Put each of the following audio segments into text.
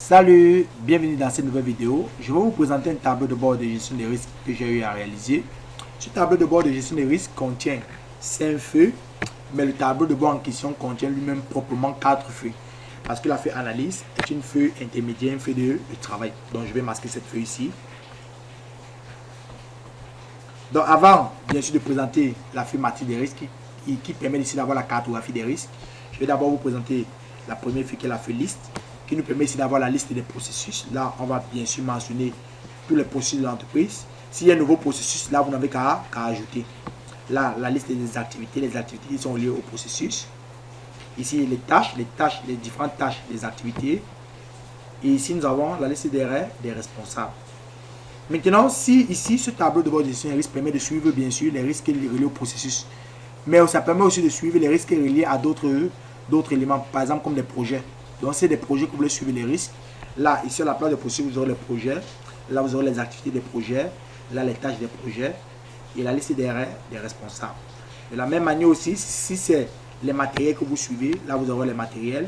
Salut, bienvenue dans cette nouvelle vidéo. Je vais vous présenter un tableau de bord de gestion des risques que j'ai eu à réaliser. Ce tableau de bord de gestion des risques contient 5 feuilles, mais le tableau de bord en question contient lui-même proprement 4 feuilles. Parce que la feuille analyse est une feuille intermédiaire, une feuille de travail. Donc je vais masquer cette feuille ici. Donc avant, bien sûr, de présenter la feuille matrice des risques qui permet ici d'avoir la cartographie des risques, je vais d'abord vous présenter la première feuille qui est la feuille liste, qui nous permet ici d'avoir la liste des processus. Là, on va bien sûr mentionner tous les processus de l'entreprise. S'il y a un nouveau processus, là, vous n'avez qu'à ajouter. Là, la liste des activités, les activités qui sont liées au processus. Ici, les différentes tâches, les activités. Et ici, nous avons la liste des responsables. Maintenant, si ici, ce tableau de bord de gestion des risques permet de suivre, bien sûr, les risques reliés au processus. Mais ça permet aussi de suivre les risques reliés à d'autres éléments, par exemple comme des projets. Donc, c'est des projets que vous voulez suivre les risques. Là, ici, à la place de processus, vous aurez les projets. Là, vous aurez les activités des projets. Là, les tâches des projets. Et la liste des responsables. De la même manière aussi, si c'est les matériels que vous suivez, là, vous aurez les matériels.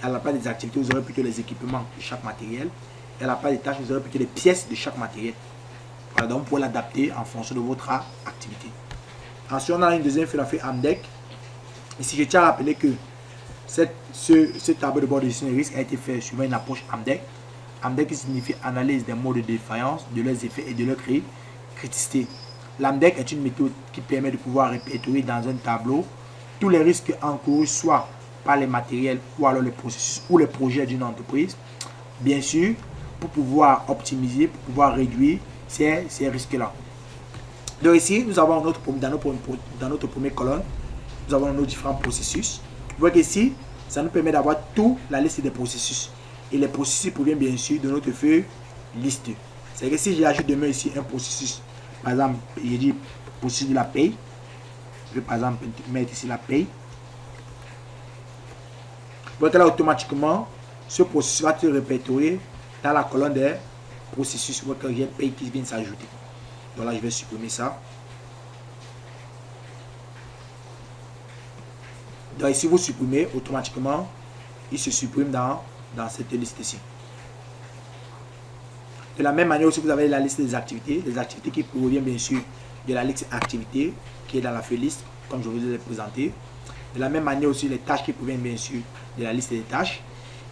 Et à la place des activités, vous aurez plutôt les équipements de chaque matériel. Et à la place des tâches, vous aurez plutôt les pièces de chaque matériel. Voilà, donc, vous pouvez l'adapter en fonction de votre activité. Ensuite, on a une deuxième feuille, la feuille AMDEC. Ici, je tiens à rappeler que ce tableau de bord de gestion des risques a été fait suivant une approche AMDEC. AMDEC qui signifie analyse des modes de défaillance, de leurs effets et de leur criticité. L'AMDEC est une méthode qui permet de pouvoir répertorier dans un tableau tous les risques encourus soit par les matériels ou alors les processus ou les projets d'une entreprise. Bien sûr, pour pouvoir optimiser, pour pouvoir réduire ces risques-là. Donc ici, nous avons dans notre première colonne, nous avons nos différents processus. Vous voyez qu'ici, ça nous permet d'avoir toute la liste des processus. Et les processus proviennent bien sûr de notre feuille liste. C'est-à-dire que si j'ajoute demain ici un processus, par exemple, j'ai dit processus de la paye. Je vais par exemple mettre ici la paye. Vous voyez que là, automatiquement, ce processus va se répertorier dans la colonne des processus. Vous voyez que j'ai paye qui vient s'ajouter. Donc là, je vais supprimer ça. Donc ici, vous supprimez, automatiquement, il se supprime dans cette liste ici. De la même manière aussi, vous avez la liste des activités qui proviennent bien sûr de la liste activités qui est dans la feuille liste, comme je vous ai présenté. De la même manière aussi, les tâches qui proviennent bien sûr de la liste des tâches.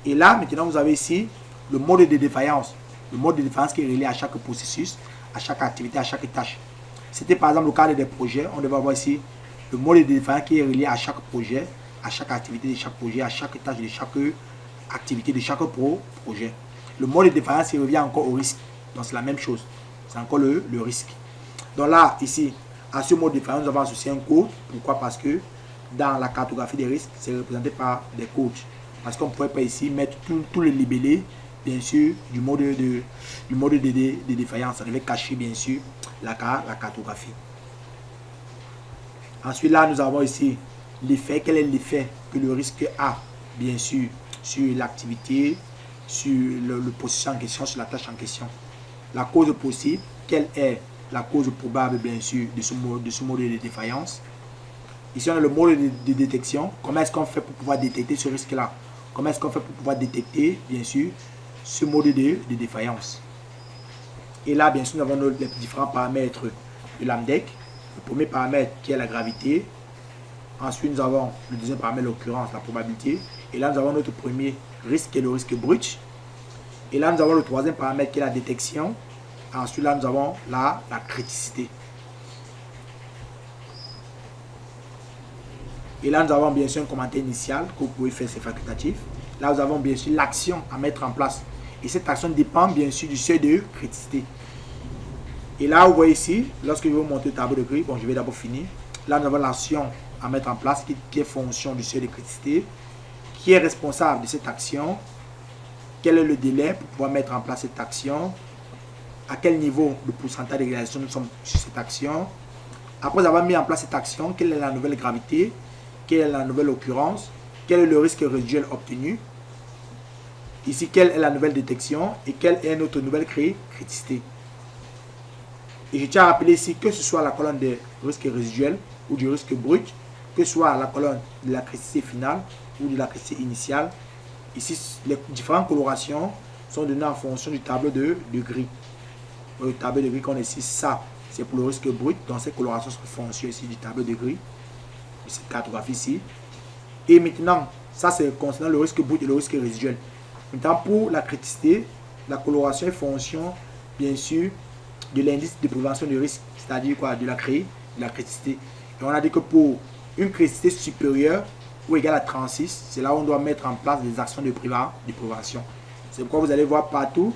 Et là, maintenant, vous avez ici le mode de défaillance. Le mode de défaillance qui est relié à chaque processus, à chaque activité, à chaque tâche. C'était par exemple le cadre des projets. On devait avoir ici le mode de défaillance qui est relié à chaque projet, à chaque activité de chaque projet, à chaque tâche de chaque activité de chaque projet. Le mode de défaillance il revient encore au risque. Donc c'est la même chose. C'est encore le risque. Donc là, ici, à ce mode de défaillance, nous avons associé un code. Pourquoi? Parce que dans la cartographie des risques, c'est représenté par des codes. Parce qu'on ne pourrait pas ici mettre tous les libellés, bien sûr, du mode de défaillance. Ça devait cacher, bien sûr, la cartographie. Ensuite, là, nous avons ici l'effet. Quel est l'effet que le risque a, bien sûr, sur l'activité, sur le processus en question, sur la tâche en question. La cause possible, quelle est la cause probable, bien sûr, de ce mode de défaillance. Ici, on a le mode de détection. Comment est-ce qu'on fait pour pouvoir détecter ce risque-là? Comment est-ce qu'on fait pour pouvoir détecter, bien sûr, ce mode de défaillance? Et là, bien sûr, nous avons les différents paramètres de l'AMDEC. Le premier paramètre qui est la gravité. Ensuite, nous avons le deuxième paramètre, l'occurrence, la probabilité. Et là, nous avons notre premier risque qui est le risque brut. Et là, nous avons le troisième paramètre qui est la détection. Ensuite, là, nous avons la criticité. Et là, nous avons bien sûr un commentaire initial que vous pouvez faire, c'est facultatif. Là, nous avons bien sûr l'action à mettre en place. Et cette action dépend bien sûr du seuil de criticité. Et là, vous voyez ici, lorsque je vais vous montrer le tableau de gris, bon, je vais d'abord finir. Là, nous avons l'action à mettre en place qui est fonction du seuil de criticité, qui est responsable de cette action, quel est le délai pour pouvoir mettre en place cette action, à quel niveau de pourcentage de réalisation nous sommes sur cette action. Après avoir mis en place cette action, quelle est la nouvelle gravité, quelle est la nouvelle occurrence, quel est le risque résiduel obtenu, ici quelle est la nouvelle détection et quelle est notre nouvelle criticité. Et je tiens à rappeler ici que ce soit la colonne des risques résiduels ou du risque brut, que ce soit la colonne de la criticité finale ou de la criticité initiale. Ici, les différentes colorations sont donnés en fonction du tableau de gris. Le tableau de gris qu'on a ici, ça, c'est pour le risque brut. Donc, ces colorations sont fonctionnelles ici du tableau de gris. Cette cartographie ici. Et maintenant, ça, c'est concernant le risque brut et le risque résiduel. Maintenant, pour la criticité, la coloration est fonction, bien sûr, de l'indice de prévention de risque, c'est-à-dire quoi, de la criticité. Et on a dit que pour une criticité supérieure ou égale à 36, c'est là où on doit mettre en place des actions de prévention. C'est pourquoi vous allez voir partout.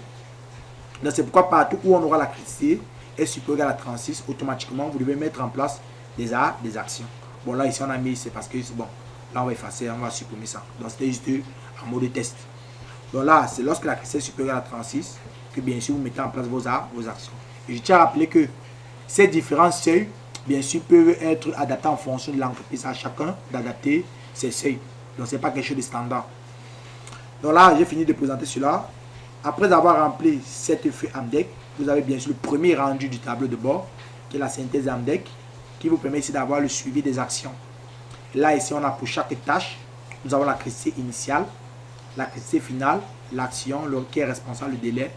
C'est pourquoi partout où on aura la criticité est supérieure à 36, automatiquement, vous devez mettre en place des actions. Bon, là, ici, on a mis, c'est parce que c'est bon. Là, on va effacer, on va supprimer ça. Donc, c'était juste en mode test. Donc là, c'est lorsque la criticité est supérieure à 36 que, bien sûr, vous mettez en place vos actions. Et je tiens à rappeler que ces différents seuils, bien sûr, peuvent être adaptés en fonction de l'entreprise. À chacun d'adapter ses seuils. Donc, ce n'est pas quelque chose de standard. Donc là, j'ai fini de présenter cela. Après avoir rempli cette feuille AMDEC, vous avez bien sûr le premier rendu du tableau de bord, qui est la synthèse AMDEC, qui vous permet ici d'avoir le suivi des actions. Là, ici, on a pour chaque tâche, nous avons la criticité initiale, la criticité finale, l'action, qui est responsable, le délai,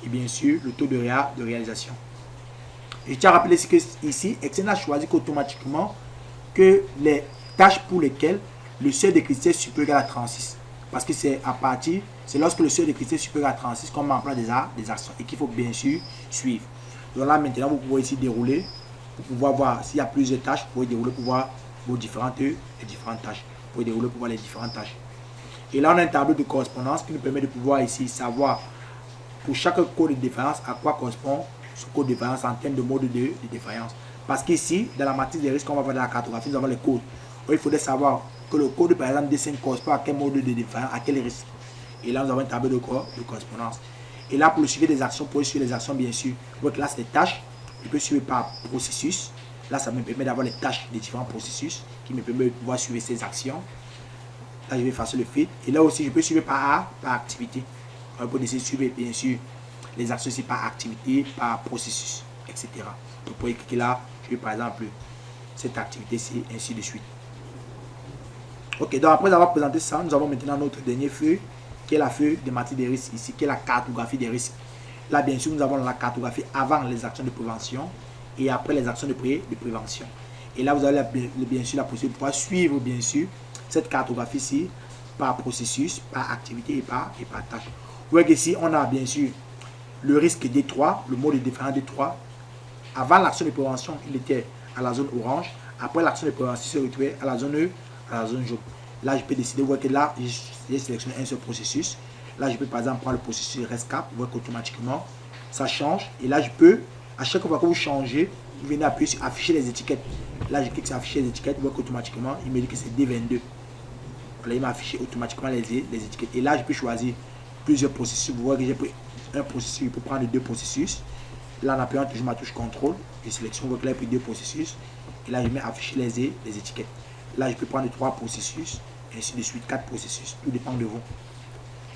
et bien sûr, le taux de réalisation. Et je tiens à rappeler que ici, Excel a choisi qu'automatiquement que les tâches pour lesquelles le seuil de criticité est supérieur à 36. Parce que c'est lorsque le seuil de criticité est supérieur à 36 qu'on met en place des actions et qu'il faut bien sûr suivre. Donc là, maintenant, vous pouvez ici dérouler pour pouvoir voir s'il y a plusieurs tâches. Vous pouvez dérouler pour voir vos différentes tâches. Vous pouvez dérouler pour voir les différentes tâches. Et là, on a un tableau de correspondance qui nous permet de pouvoir ici savoir pour chaque code de défaillance à quoi correspond ce code de défaillance en termes de mode de défaillance. Parce qu'ici, dans la matrice des risques qu'on va voir dans la cartographie, nous avons les codes. Donc, il faudrait savoir que le code, par exemple, D5 correspond à quel mode de défaillance, à quel risque. Et là, nous avons un tableau de correspondance. Et là, pour le suivi des actions, pour suivre les actions, bien sûr, donc là, c'est les tâches. Je peux suivre par processus. Là, ça me permet d'avoir les tâches des différents processus qui me permet de pouvoir suivre ces actions. Là, je vais effacer le fil. Et là aussi, je peux suivre par activité. On peut décider de suivre, bien sûr, les actions ici par activité, par processus, etc. Donc, pour cliquer là, je vais par exemple cette activité-ci, ainsi de suite. Ok, donc après avoir présenté ça, nous avons maintenant notre dernière feuille, qui est la feuille de matrice des risques ici, qui est la cartographie des risques. Là, bien sûr, nous avons la cartographie avant les actions de prévention et après les actions de prévention. Et là, vous avez bien sûr la possibilité de pouvoir suivre, bien sûr, cette cartographie ici par processus, par activité et par tâche. Vous voyez qu'ici, on a bien sûr le risque D3, le mode de défaillance D3. Avant l'action de prévention, il était à la zone orange. Après l'action de prévention, il se retrouvait à la zone jaune. Là, je peux décider, vous voyez que là, j'ai sélectionné un seul processus. Là, je peux par exemple prendre le processus RESCAP. Vous voyez qu'automatiquement, ça change. Et là, je peux, à chaque fois que vous changez, vous venez appuyer sur afficher les étiquettes. Là, je clique sur afficher les étiquettes. Vous voyez qu'automatiquement, il me dit que c'est D22. Là, il m'a affiché automatiquement les étiquettes. Et là, je peux choisir plusieurs processus. Vous voyez que j'ai pris un processus, je peux prendre deux processus. Là, en appuyant toujours ma touche contrôle, je sélectionne, vous voyez que là, j'ai pris deux processus. Et là, je mets afficher les étiquettes. Là, je peux prendre 3 processus, et ainsi de suite, 4 processus. Tout dépend de vous.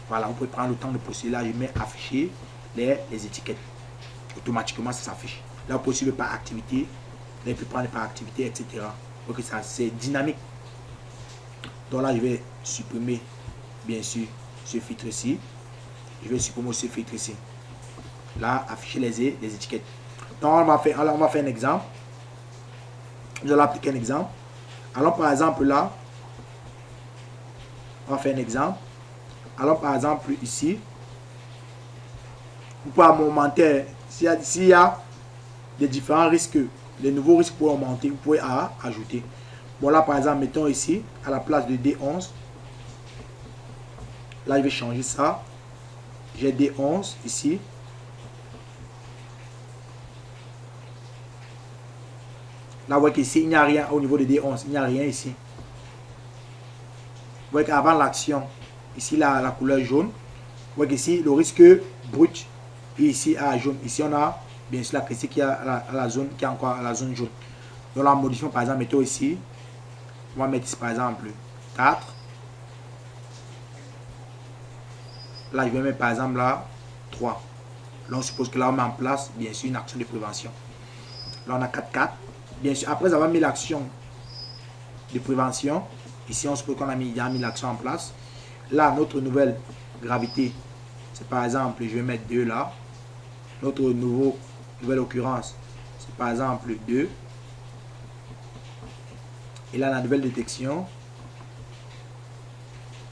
Voilà, vous pouvez prendre le temps de procéder. Là, je mets afficher les étiquettes. Automatiquement, ça s'affiche. Là, vous pouvez suivre par activité. Là, je peux prendre par activité, etc. Donc, ça, c'est dynamique. Donc là, je vais supprimer, bien sûr, ce filtre ici. Je vais supprimer ce filtre ici. Là, afficher les étiquettes. Donc, on va faire un exemple. Nous allons appliquer un exemple. Allons par exemple là, on va faire un exemple. Allons par exemple ici. Vous pouvez augmenter, s'il y a des différents risques, les nouveaux risques pour augmenter, vous pouvez ajouter. Bon là par exemple, mettons ici, à la place de D11. Là je vais changer ça. J'ai D11 ici. Là, vous voyez qu'ici, il n'y a rien au niveau de D11. Il n'y a rien ici. Vous voyez qu'avant l'action, ici, la couleur jaune. Vous voyez qu'ici, le risque brut est ici à jaune. Ici, on a bien sûr la critique qui est à la zone, qui est encore à la zone jaune. Donc, la modification, par exemple, mettons ici. On va mettre ici, par exemple, 4. Là, je vais mettre, par exemple, là, 3. Là, on suppose que là, on met en place, bien sûr, une action de prévention. Là, on a 4. Bien sûr, après avoir mis l'action de prévention, ici on suppose qu'on a mis l'action en place. Là, notre nouvelle gravité c'est par exemple, je vais mettre 2 là. Notre nouvelle occurrence, c'est par exemple 2. Et là, la nouvelle détection,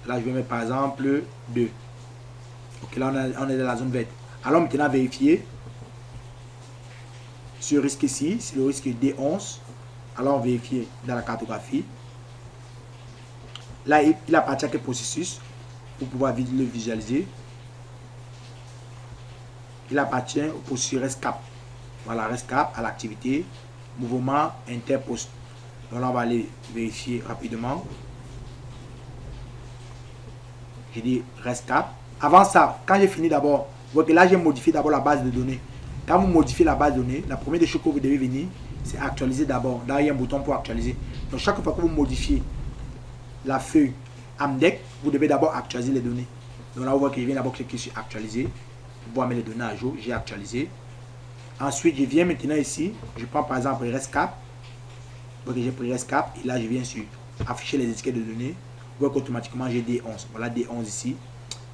là, je vais mettre par exemple 2. Ok, là, on est dans la zone verte. Alors maintenant, vérifier ce risque ici, c'est le risque D11. Alors, vérifier dans la cartographie. Là, il appartient à quel processus pour pouvoir le visualiser. Il appartient au processus RESCAP. Voilà, RESCAP à l'activité mouvement interpost. Donc là, on va aller vérifier rapidement. J'ai dit RESCAP. Avant ça, quand j'ai fini d'abord, vous voyez que là, j'ai modifié d'abord la base de données. Quand vous modifiez la base de données, la première des choses que vous devez venir, c'est actualiser d'abord. Là, il y a un bouton pour actualiser. Donc, chaque fois que vous modifiez la feuille AMDEC, vous devez d'abord actualiser les données. Donc là, vous voyez que je viens d'abord cliquer sur actualiser. Pour pouvoir mettre les données à jour. J'ai actualisé. Ensuite, je viens maintenant ici. Je prends par exemple RESCAP. Vous voyez que j'ai pris RESCAP. Et là, je viens sur afficher les étiquettes de données. Vous voyez qu'automatiquement, j'ai D11. Voilà D11 ici.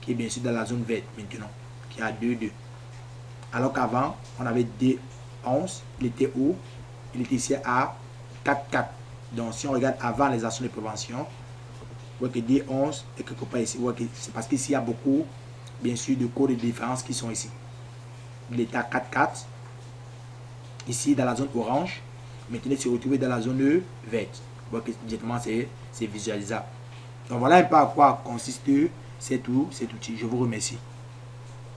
Qui est bien sûr dans la zone verte maintenant. Qui a 2,2. Alors qu'avant, on avait D11. Il était où? Il était ici à 4,4. Donc, si on regarde avant les actions de prévention, vous voyez que D11 est quelque part ici. Vous voyez que c'est parce qu'ici, il y a beaucoup, bien sûr, de codes de différence qui sont ici. Il était à 4,4. Ici, dans la zone orange. Maintenant, il se retrouve dans la zone verte. Vous voyez que directement, c'est visualisable. Donc, voilà un peu à quoi consiste cet outil. Je vous remercie.